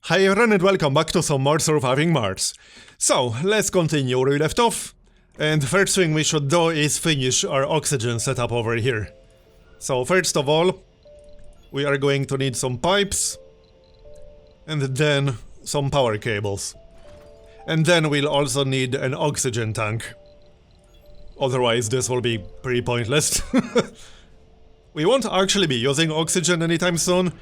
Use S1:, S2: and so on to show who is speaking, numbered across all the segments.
S1: Hi everyone and welcome back to some more Surviving Mars. So, let's continue where we left off. And the first thing we should do is finish our oxygen setup over here. So first of all, we are going to need some pipes. And then some power cables. And then we'll also need an oxygen tank. Otherwise this will be pretty pointless. We won't actually be using oxygen anytime soon.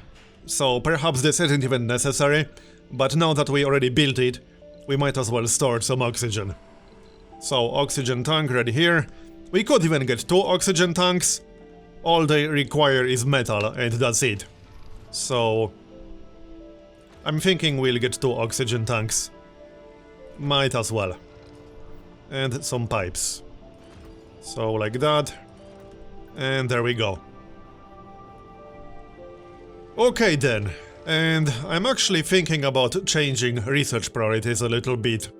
S1: So perhaps this isn't even necessary, but now that we already built it, we might as well store some oxygen. So oxygen tank right here. We could even get 2 oxygen tanks. All they require is metal and that's it. So I'm thinking we'll get 2 oxygen tanks. Might as well. And some pipes. So like that. And there we go. Okay then, and I'm actually thinking about changing research priorities a little bit.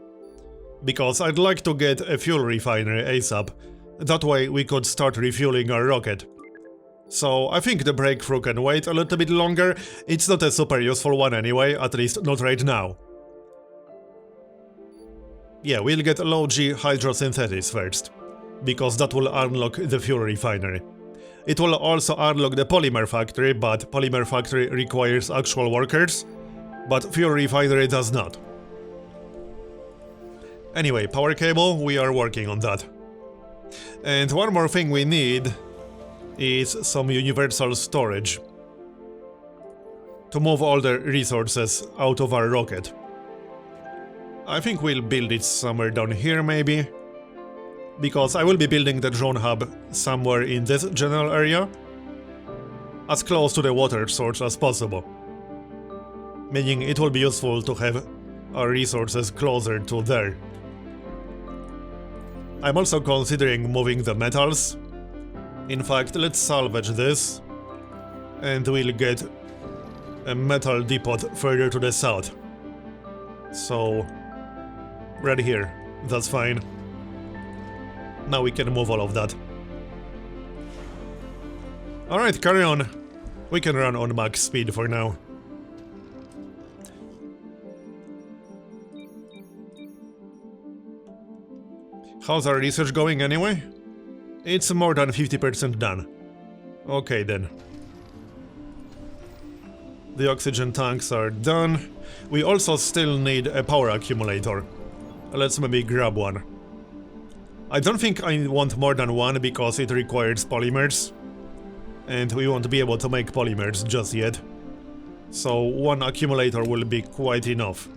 S1: Because I'd like to get a fuel refinery ASAP, that way we could start refueling our rocket. So I think the breakthrough can wait a little bit longer, it's not a super useful one anyway, at least not right now. Yeah, we'll get low G hydrosynthesis first, because that will unlock the fuel refinery. It will also unlock the polymer factory, but polymer factory requires actual workers, but fuel refinery does not. Anyway, power cable, we are working on that. And one more thing we need is some universal storage to move all the resources out of our rocket. I think we'll build it somewhere down here maybe. Because I will be building the drone hub somewhere in this general area, as close to the water source as possible. Meaning it will be useful to have our resources closer to there. I'm also considering moving the metals. In fact, let's salvage this, and we'll get a metal depot further to the south. So, right here, that's fine. Now we can move all of that. Alright, carry on. We can run on max speed for now. How's our research going anyway? It's more than 50% done. Okay then. The oxygen tanks are done. We also still need a power accumulator. Let's maybe grab one. I don't think I want more than one because it requires polymers. And we won't be able to make polymers just yet. So one accumulator will be quite enough.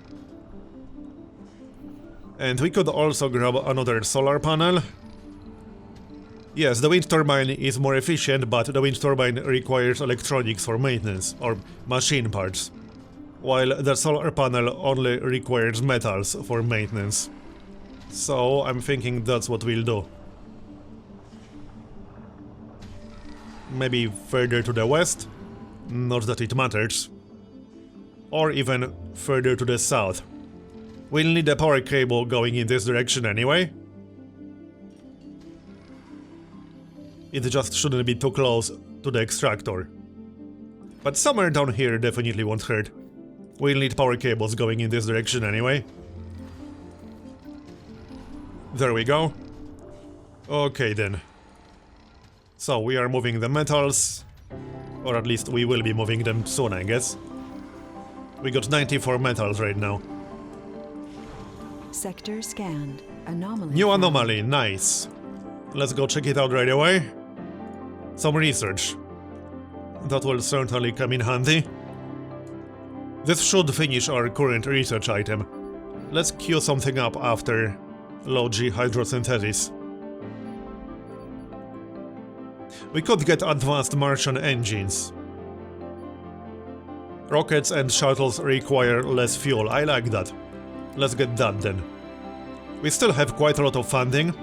S1: And we could also grab another solar panel. Yes, the wind turbine is more efficient, but the wind turbine requires electronics for maintenance, or machine parts. While the solar panel only requires metals for maintenance. So I'm thinking that's what we'll do. Maybe further to the west, not that it matters. Or even further to the south. We'll need a power cable going in this direction anyway. It just shouldn't be too close to the extractor. But somewhere down here definitely won't hurt. We'll need power cables going in this direction anyway. There we go. Okay then. So we are moving the metals. Or at least we will be moving them soon, I guess. We got 94 metals right now.
S2: Sector scanned. Anomaly.
S1: New anomaly, nice. Let's go check it out right away. Some research. That will certainly come in handy. This should finish our current research item. Let's queue something up after low G hydrosynthesis. We could get advanced Martian engines. Rockets and shuttles require less fuel, I like that. Let's get that then. We still have quite a lot of funding.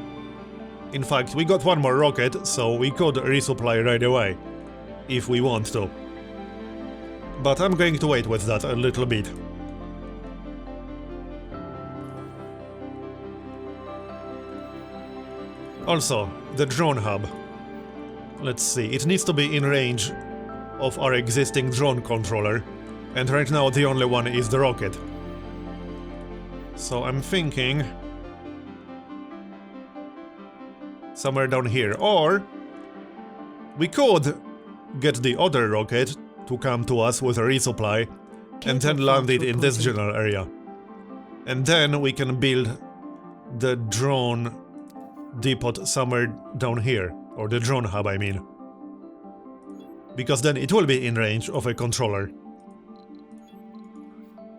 S1: In fact, we got one more rocket, so we could resupply right away, if we want to. But I'm going to wait with that a little bit. Also, the drone hub. Let's see, it needs to be in range of our existing drone controller, And right now the only one is the rocket. So I'm thinking somewhere down here, or we could get the other rocket to come to us with a resupply and then land it in this general area. And then we can build the drone depot somewhere down here, or the drone hub I mean. Because then it will be in range of a controller.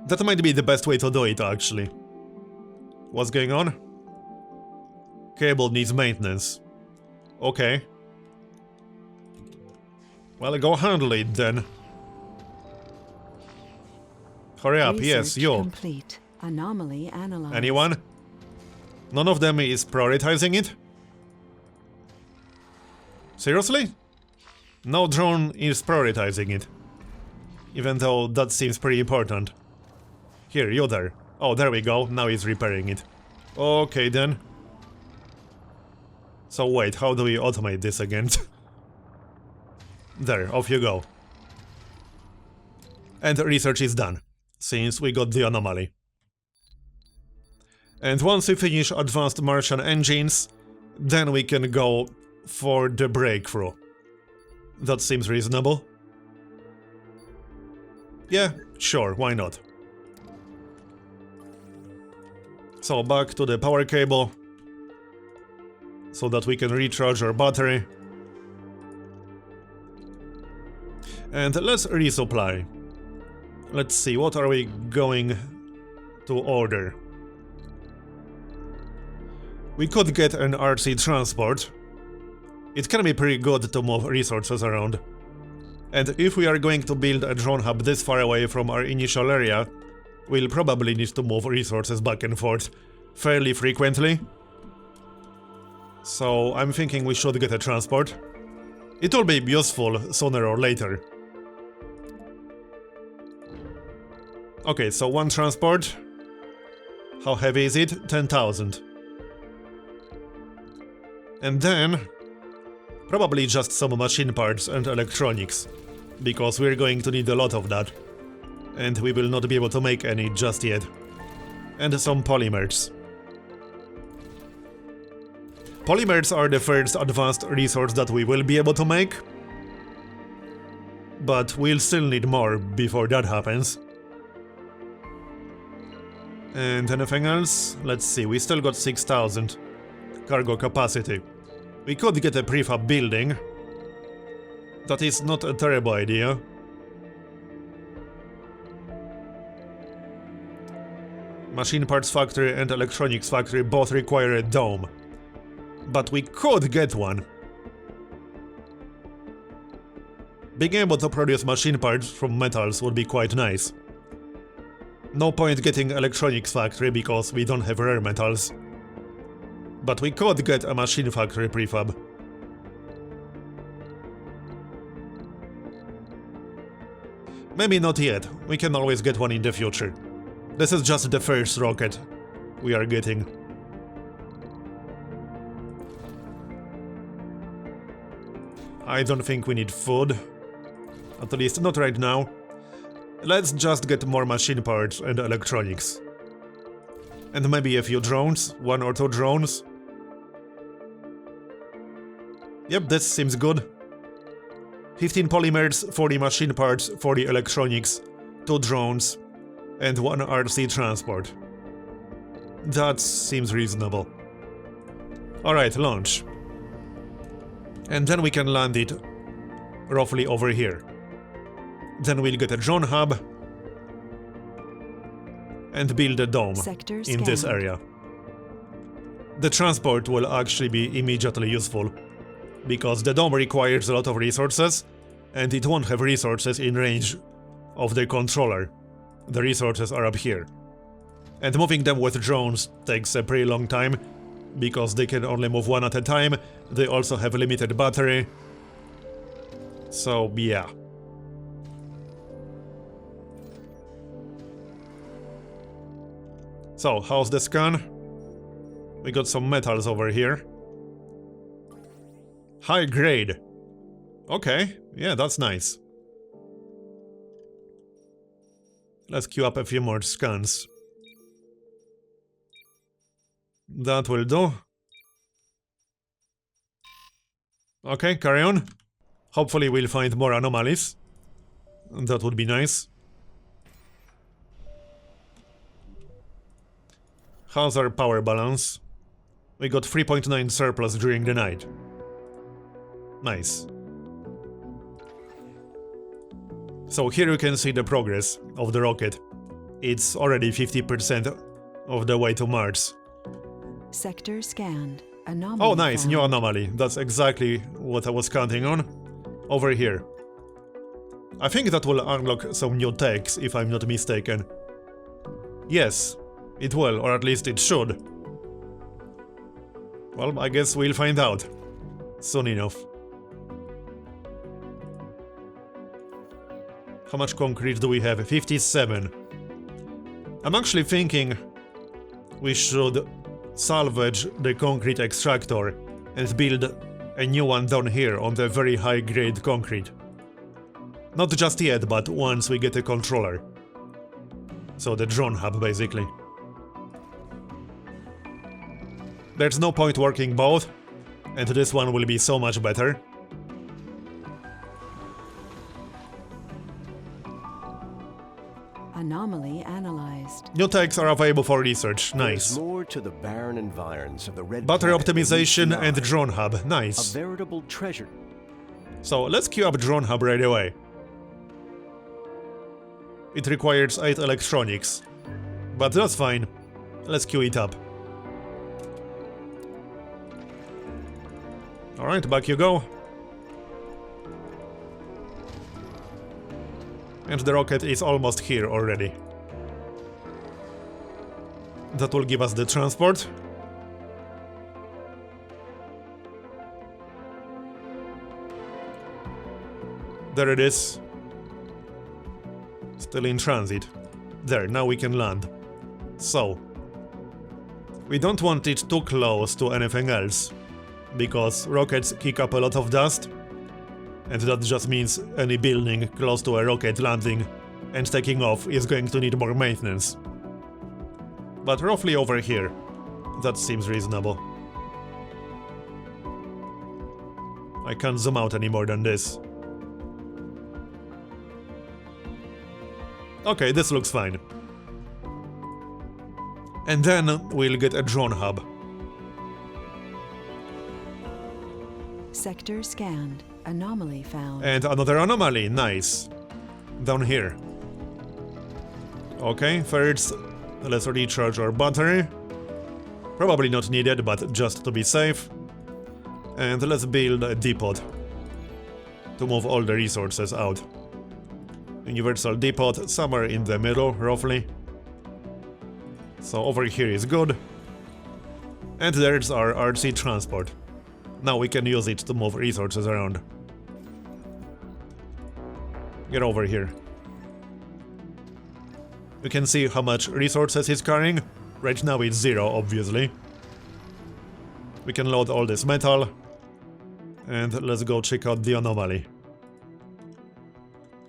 S1: That might be the best way to do it actually. What's going on? Cable needs maintenance. Okay. Well, go handle it then. Hurry up, yes, you.
S2: Complete. Anomaly analyzed.
S1: Anyone? None of them is prioritizing it? Seriously? No drone is prioritizing it. Even though that seems pretty important. Here, you there. Oh, there we go, now he's repairing it. Okay then. So wait, how do we automate this again? There, off you go. And research is done, since we got the anomaly. And once we finish advanced Martian engines, then we can go for the breakthrough. That seems reasonable. Yeah, sure, why not? So back to the power cable, so that we can recharge our battery. And let's resupply. Let's see, what are we going to order? We could get an RC transport. It can be pretty good to move resources around. And if we are going to build a drone hub this far away from our initial area, we'll probably need to move resources back and forth fairly frequently. So I'm thinking we should get a transport. It will be useful sooner or later. Okay, so one transport. How heavy is it? 10,000. And then probably just some machine parts and electronics, because we're going to need a lot of that. And we will not be able to make any just yet. And some polymers. Polymers are the first advanced resource that we will be able to make. But we'll still need more before that happens. And anything else? Let's see, we still got 6,000 cargo capacity. We could get a prefab building. That is not a terrible idea. Machine parts factory and electronics factory both require a dome. But we could get one. Being able to produce machine parts from metals would be quite nice. No point getting electronics factory because we don't have rare metals. But we could get a machine factory prefab. Maybe not yet, we can always get one in the future. This is just the first rocket we are getting. I don't think we need food. At least not right now. Let's just get more machine parts and electronics. And maybe a few drones, 1 or 2 drones. Yep, this seems good. 15 polymers, 40 machine parts, 40 electronics, 2 drones, and 1 RC transport. That seems reasonable. Alright, launch. And then we can land it roughly over here. Then we'll get a drone hub and build a dome in this area. The transport will actually be immediately useful, because the dome requires a lot of resources, and it won't have resources in range of the controller. The resources are up here. And moving them with drones takes a pretty long time, because they can only move one at a time. They also have a limited battery. So, yeah. So, how's the scan? We got some metals over here. High grade. Okay, yeah, that's nice. Let's queue up a few more scans. That will do. Okay, carry on. Hopefully we'll find more anomalies. That would be nice. How's our power balance? We got 3.9 surplus during the night. Nice. So here you can see the progress of the rocket. It's already 50% of the way to Mars.
S2: Sector scanned. Anomaly
S1: Oh nice,
S2: found.
S1: new anomaly. That's exactly what I was counting on. Over here. I think that will unlock some new techs, if I'm not mistaken. Yes, it will, or at least it should. Well, I guess we'll find out. Soon enough. How much concrete do we have? 57. I'm actually thinking we should salvage the concrete extractor and build a new one down here on the very high grade concrete. Not just yet, but once we get a controller. So the drone hub, basically. There's no point working both, and this one will be so much better.
S2: Anomaly analyzed.
S1: New techs are available for research, nice.
S3: There's more to the barren environs of the red
S1: Battery
S3: planet than meets the
S1: optimization and
S3: eye.
S1: drone hub,
S3: A
S1: nice.
S3: veritable treasure.
S1: So let's queue up drone hub right away. It requires 8 electronics, but that's fine. Let's queue it up. Alright, back you go. And the rocket is almost here already. That will give us the transport. There it is. Still in transit. There, now we can land. So, we don't want it too close to anything else, because rockets kick up a lot of dust, and that just means any building close to a rocket landing and taking off is going to need more maintenance. But roughly over here, that seems reasonable. I can't zoom out any more than this. Okay, this looks fine. And then we'll get a drone hub.
S2: Sector scanned. Anomaly found.
S1: And another anomaly, nice. Down here. Okay, first, let's recharge our battery. Probably not needed, but just to be safe. And let's build a depot to move all the resources out. Universal depot, somewhere in the middle, roughly. So over here is good. And there's our RC transport. Now we can use it to move resources around. Get over here. You can see how much resources he's carrying. Right now it's 0, obviously. We can load all this metal. And let's go check out the anomaly.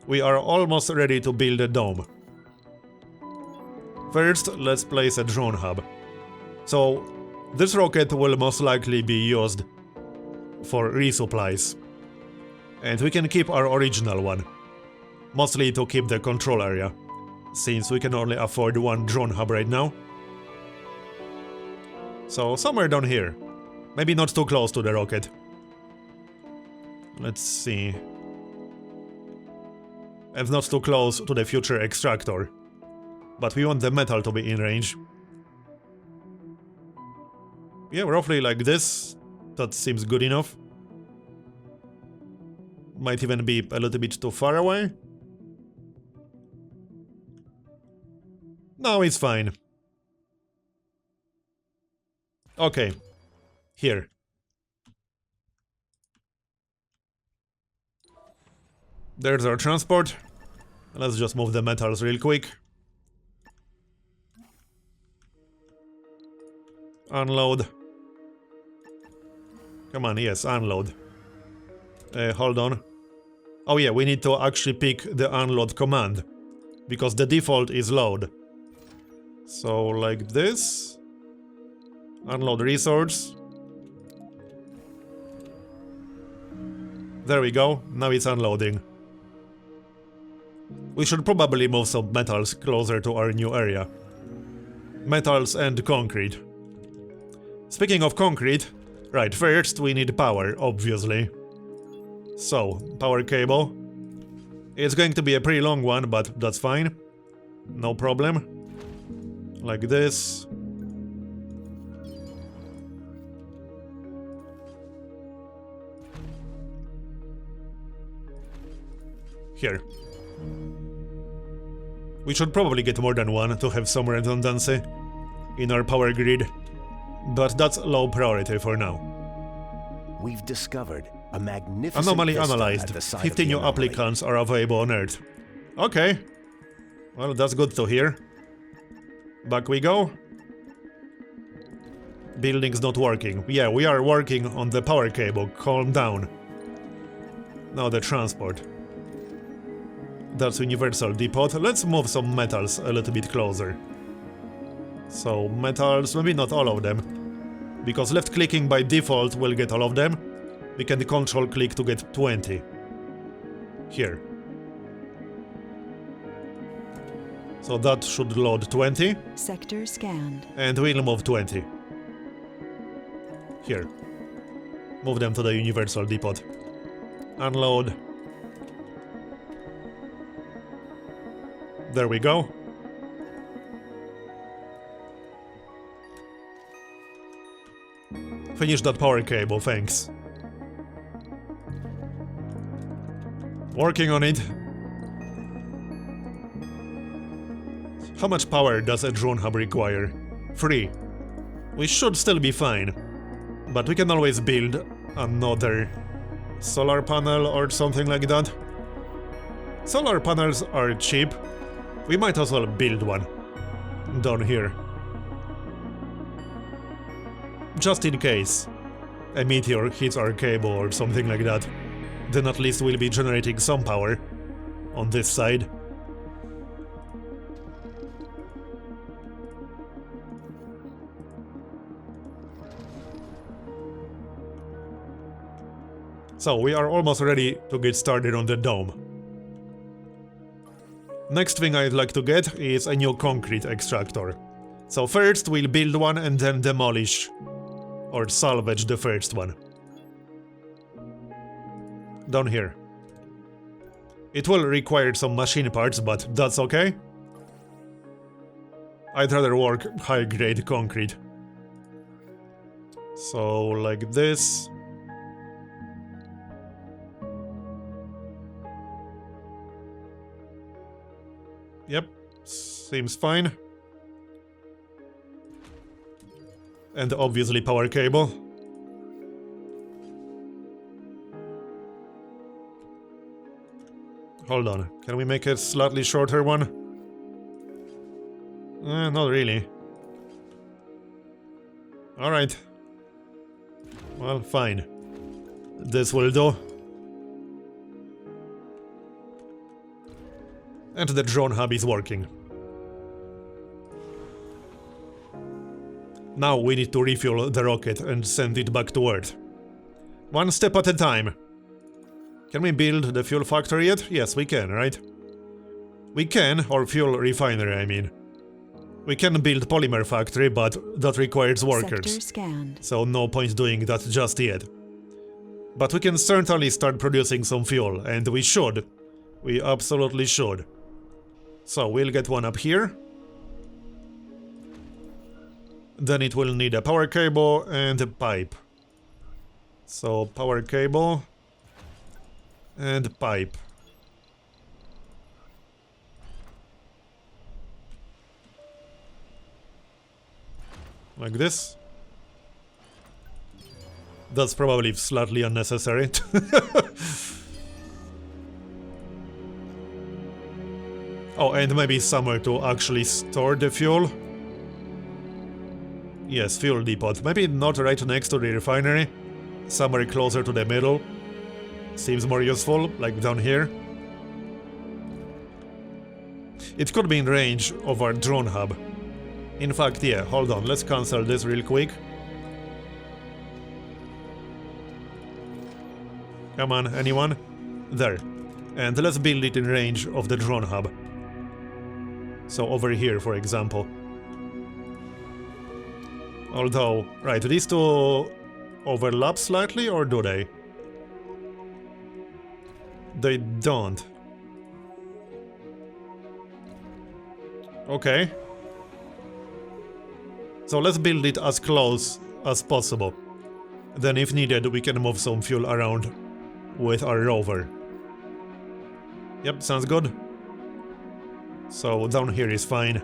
S1: We are almost ready to build a dome. First, let's place a drone hub. So, this rocket will most likely be used for resupplies. And we can keep our original one. Mostly to keep the control area, since we can only afford one drone hub right now. So, somewhere down here. Maybe not too close to the rocket. Let's see. And not too close to the future extractor. But we want the metal to be in range. Yeah, roughly like this. That seems good enough. Might even be a little bit too far away. No, it's fine. Okay. Here. There's our transport. Let's just move the metals real quick. Unload. Come on, yes, unload. Hold on. Oh yeah, we need to actually pick the unload command. because the default is load. So like this. Unload resource. There we go, now it's unloading. We should probably move some metals closer to our new area. Metals and concrete. Speaking of concrete, right, first we need power, obviously. So, power cable. It's going to be a pretty long one, but that's fine. No problem. Like this. Here. We should probably get more than one to have some redundancy in our power grid, but that's low priority for now.
S3: We've discovered a magnificent
S1: Anomaly
S3: vista
S1: analyzed.
S3: at the site
S1: 50
S3: of the
S1: new
S3: anomaly.
S1: applicants are available on Earth. Okay. Well, that's good to hear. Back we go. Building's not working. Yeah, we are working on the power cable. Calm down. Now the transport. That's Universal Depot. Let's move some metals a little bit closer. So, metals, maybe not all of them. Because left clicking by default will get all of them. We can control click to get 20. Here. So that should load 20.
S2: Sector scanned.
S1: And we'll move 20. Here. Move them to the Universal Depot. Unload. There we go. Finish that power cable, thanks. Working on it. How much power does a drone hub require? 3. We should still be fine. But we can always build another solar panel or something like that. Solar panels are cheap. We might as well build one. Down here. Just in case a meteor hits our cable or something like that. Then at least we'll be generating some power on this side. So we are almost ready to get started on the dome. Next thing I'd like to get is a new concrete extractor. So first we'll build one and then demolish or salvage the first one. Down here. It will require some machine parts, but that's okay. I'd rather work high-grade concrete. So like this. Yep, seems fine. And obviously power cable. Hold on, can we make a slightly shorter one? Not really. Alright. Well, fine. This will do. And the drone hub is working. Now we need to refuel the rocket and send it back to Earth. One step at a time. Can we build the fuel factory yet? Yes, we can, right? We can, or fuel refinery, I mean. We can build polymer factory, but that requires workers.
S2: Sector scanned.
S1: So no point doing that just yet. But we can certainly start producing some fuel, and we should. We absolutely should. So we'll get one up here. Then it will need a power cable and a pipe. So power cable and pipe. Like this. That's probably slightly unnecessary. Oh, and maybe somewhere to actually store the fuel. Yes, fuel depot. Maybe not right next to the refinery. Somewhere closer to the middle. Seems more useful, like down here. It could be in range of our drone hub. In fact, yeah, hold on, let's cancel this real quick. Come on, anyone? There. And let's build it in range of the drone hub. So over here, for example. Although, right, these two overlap slightly, or do they? They don't. Okay. So let's build it as close as possible. Then if needed, we can move some fuel around with our rover. Yep, sounds good. So down here is fine.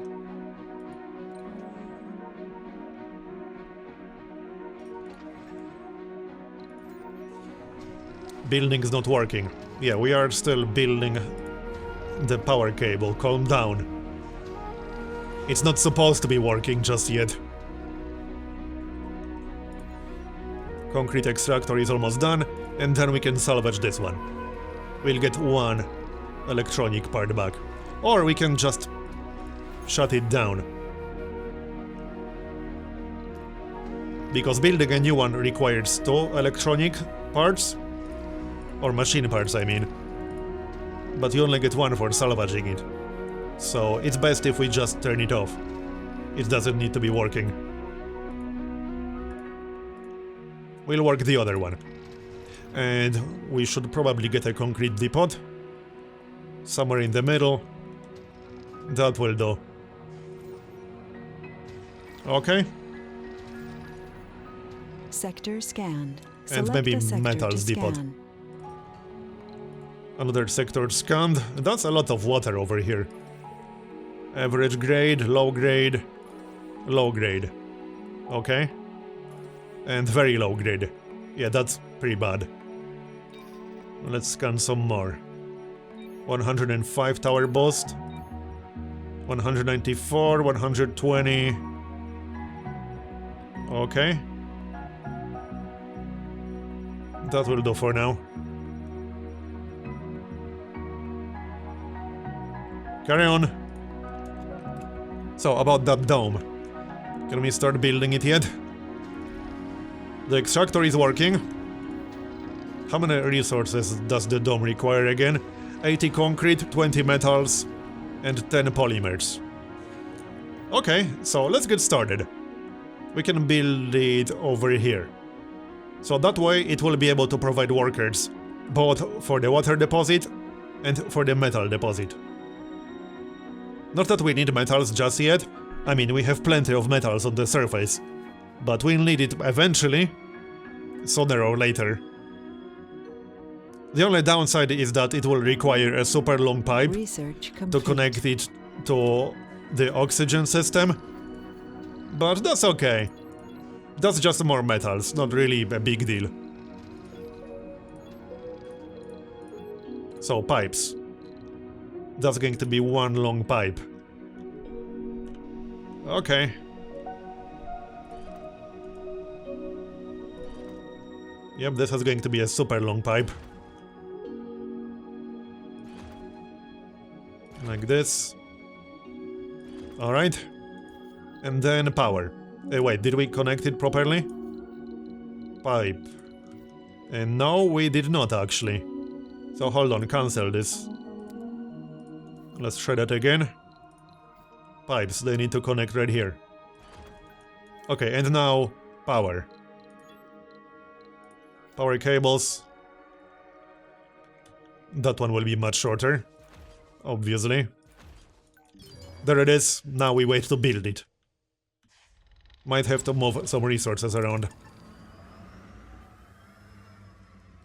S1: Building is not working. Yeah, we are still building the power cable. Calm down. It's not supposed to be working just yet. Concrete extractor is almost done, and then we can salvage this one. We'll get one electronic part back. Or we can just shut it down. Because building a new one requires 2 electronic parts. Or machine parts, I mean. But you only get 1 for salvaging it. So it's best if we just turn it off. It doesn't need to be working. We'll work the other one. And we should probably get a concrete depot. Somewhere in the middle. That will do. Okay.
S2: Sector scanned.
S1: And
S2: Select
S1: maybe
S2: a sector
S1: metals
S2: to
S1: depot.
S2: scan.
S1: Another sector scanned. That's a lot of water over here. Average grade, low grade, low grade. Okay. And very low grade. Yeah, that's pretty bad. Let's scan some more. 105 tower boost. 194, 120. Okay. That will do for now. Carry on. So, about that dome. Can we start building it yet? The extractor is working. How many resources does the dome require again? 80 concrete, 20 metals, and 10 polymers. Okay, so let's get started. We can build it over here. So that way it will be able to provide workers, both for the water deposit and for the metal deposit. Not that we need metals just yet. I mean, we have plenty of metals on the surface. But we'll need it eventually, sooner or later. The only downside is that it will require a super long pipe
S2: Research complete.
S1: to connect it to the oxygen system. But that's okay. That's just more metals, not really a big deal. So, pipes. That's going to be one long pipe. Okay. Yep, this is going to be a super long pipe. Like this. Alright. And then power. Wait, did we connect it properly? Pipe. And no, we did not actually. So hold on, cancel this. Let's try that again. Pipes, they need to connect right here. Okay, and now power. Power cables. That one will be much shorter. Obviously. There it is. Now we wait to build it. Might have to move some resources around.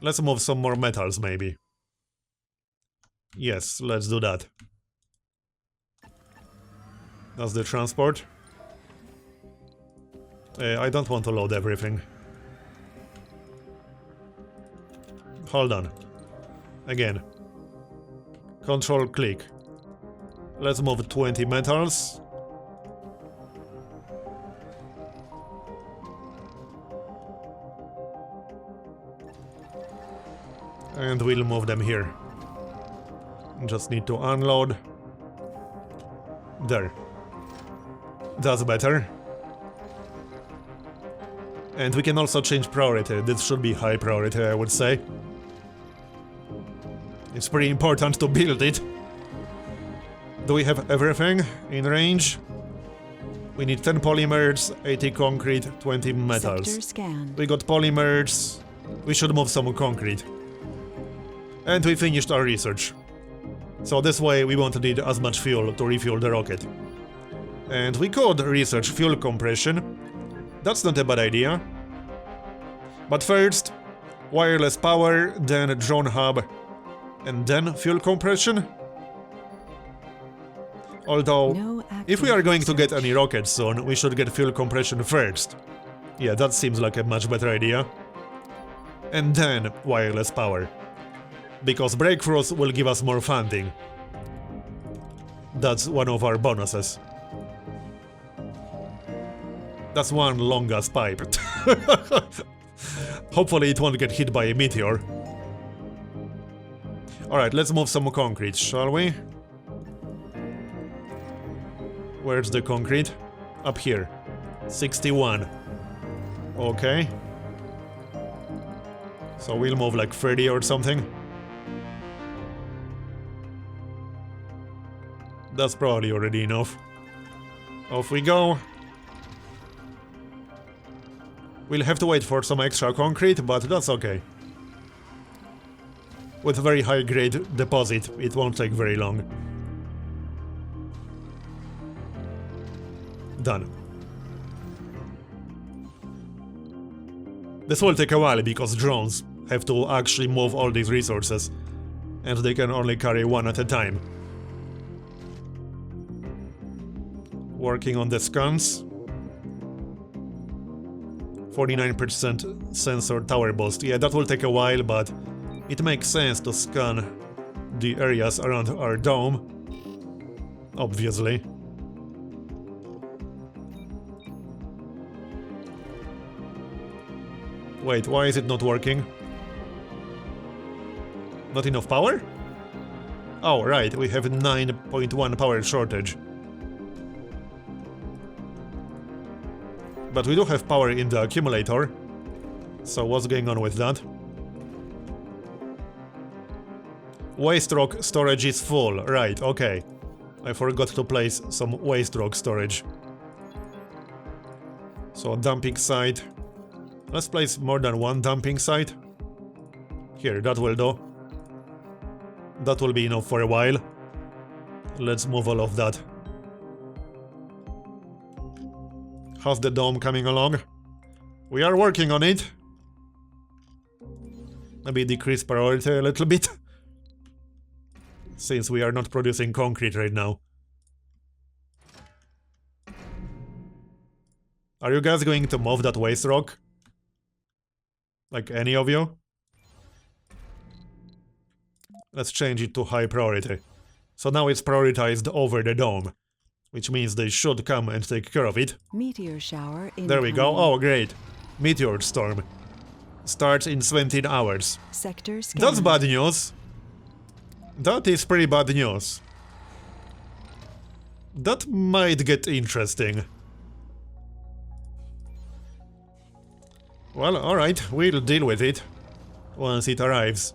S1: Let's move some more metals, maybe. Yes, let's do that. That's the transport. I don't want to load everything. Hold on. Again. Control click. Let's move 20 metals. And we'll move them here. Just need to unload. There. That's better. And we can also change priority. This should be high priority, I would say. It's pretty important to build it. Do we have everything in range? We need 10 polymers, 80 concrete, 20 metals.
S2: Sector scanned.
S1: We got polymers. We should move some concrete. And we finished our research. So this way we won't need as much fuel to refuel the rocket. And we could research fuel compression. That's not a bad idea. But first, wireless power, then drone hub, and then fuel compression. Although,
S2: No
S1: if we are going to get any rockets soon, we should get fuel compression first. Yeah, that seems like a much better idea. And then wireless power. Because breakthroughs will give us more funding. That's one of our bonuses. That's one long-ass pipe. Hopefully it won't get hit by a meteor. Alright, let's move some concrete, shall we? Where's the concrete? Up here. 61. Okay. So we'll move like 30 or something. That's probably already enough. Off we go. We'll have to wait for some extra concrete, but that's okay. With very high grade deposit, it won't take very long. Done. This will take a while because drones have to actually move all these resources, and they can only carry one at a time. Working on the scans. 49% sensor tower boost. Yeah, that will take a while, but it makes sense to scan the areas around our dome. Obviously. Wait, why is it not working? Not enough power? Oh, right, we have 9.1 power shortage. But we do have power in the accumulator. So what's going on with that? Waste rock storage is full. Right, okay. I forgot to place some waste rock storage. So dumping site. Let's place more than one dumping site. Here, that will do. That will be enough for a while. Let's move all of that. How's the dome coming along? We are working on it. Maybe decrease priority a little bit. Since we are not producing concrete right now. Are you guys going to move that waste rock? Like any of you? Let's change it to high priority. So now it's prioritized over the dome. Which means they should come and take care of it.
S2: Meteor shower incoming.
S1: There we go. Oh, great. Meteor storm. Starts in 17 hours.
S2: Sector scanned.
S1: That's bad news. That is pretty bad news. That might get interesting. Well, alright, we'll deal with it once it arrives.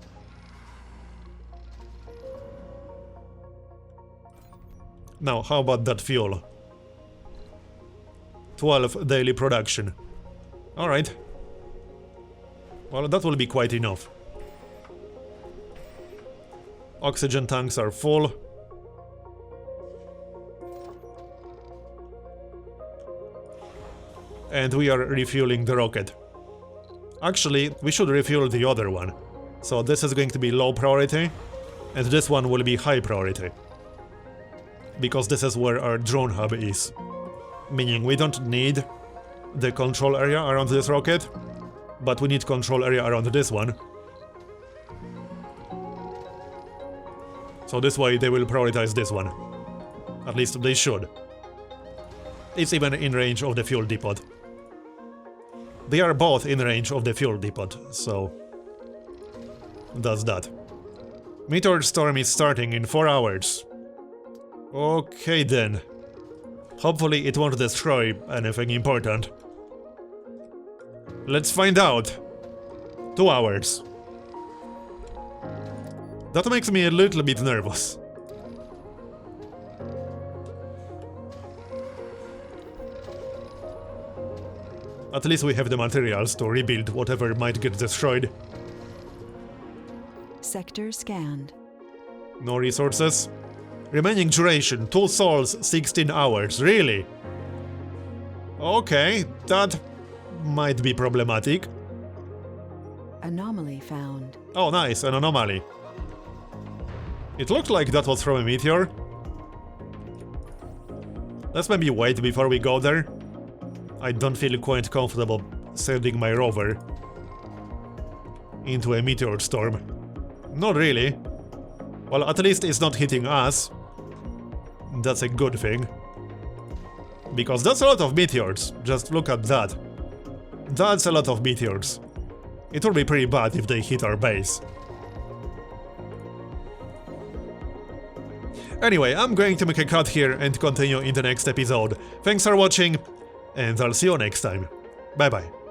S1: Now, how about that fuel? 12 daily production. Alright. Well, that will be quite enough. Oxygen tanks are full. And we are refueling the rocket. Actually, we should refuel the other one. So this is going to be low priority, and this one will be high priority. Because this is where our drone hub is. Meaning we don't need the control area around this rocket, but we need control area around this one. So this way they will prioritize this one. At least they should. It's even in range of the fuel depot. They are both in range of the fuel depot, so that's that. Meteor storm is starting in 4 hours. Okay then. Hopefully it won't destroy anything important. Let's find out. 2 hours. That makes me a little bit nervous. At least we have the materials to rebuild whatever might get destroyed.
S2: Sector scanned.
S1: No resources. Remaining duration, 2 souls, 16 hours. Really? Okay, that might be problematic.
S2: Anomaly found.
S1: Oh, nice, an anomaly. It looked like that was from a meteor. Let's maybe wait before we go there. I don't feel quite comfortable sending my rover into a meteor storm. Not really. Well, at least it's not hitting us. That's a good thing. Because that's a lot of meteors. Just look at that. That's a lot of meteors. It would be pretty bad if they hit our base. Anyway, I'm going to make a cut here and continue in the next episode. Thanks for watching, and I'll see you next time. Bye bye.